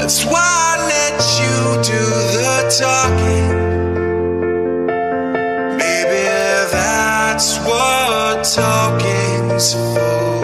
That's why I let you do the talking. Maybe that's what talking's for.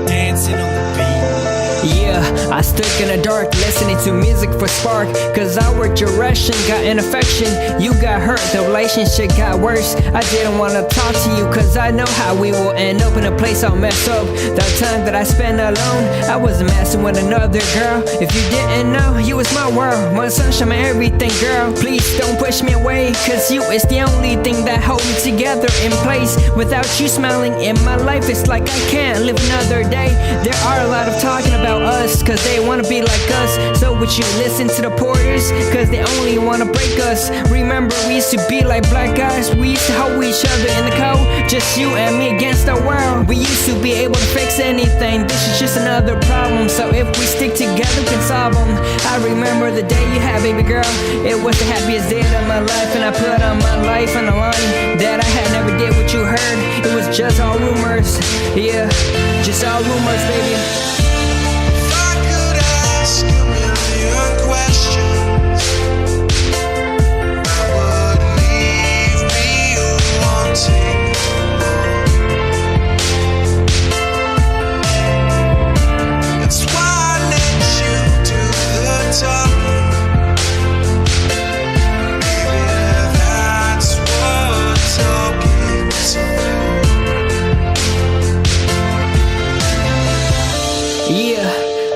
Dancing on the beat. Yeah, I stuck in the dark listening to music for spark. Cause our direction got an affection. You got hurt, the relationship got worse. I didn't wanna talk to you cause I know how we will end up in a place I'll mess up. That time that I spent alone, I was messing with another girl. If you didn't know, you was my world, my sunshine, my everything, girl. Please don't push me away, cause you is the only thing that hold me together in place. Without you smiling in my life, it's like I can't live another day. There are a lot of talking about us, cause they wanna be like us. So would you listen to the porters, cause they only wanna break us. Remember we used to be like black guys, we used to hold each other in the cold. Just you and me against the world. We used to be able to fix anything, this is just another problem. So if we stick together, we can solve them. I remember the day you had, baby girl. It was the happiest day of my life, and I put on my life on the line. That I had never did what you heard, it was just all rumors. Yeah, just all rumors, baby.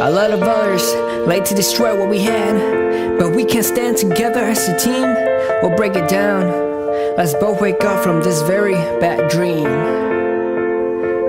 A lot of others like to destroy what we had, but we can stand together as a team. We'll break it down. Let's both wake up from this very bad dream.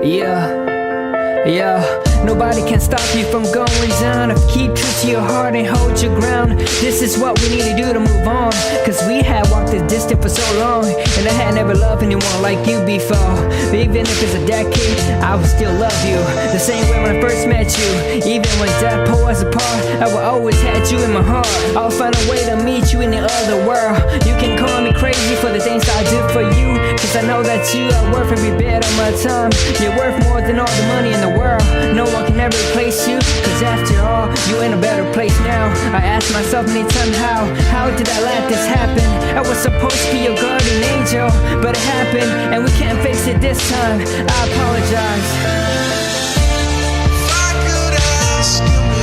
Yeah, nobody can stop you from going down. If you keep true to your heart and hold your ground, this is what we need to do to move on. Cause we had walked this distance for so long, and I had never loved anyone like you before. Even if it's a decade, I will still love you the same way when I first met you. Even when death pulled us apart, I will always have you in my heart. I'll find a way to meet you in the other world. You can call me crazy for the things I did for you, cause I know that you are worth every bit of my time. You're worth more than all the money in the world. No one can ever replace you, cause after all, you in a better place now. I ask myself many times how did I let this happen? I was supposed to be your guardian angel, but it happened, and we can't fix it this time. I apologize. If I could ask you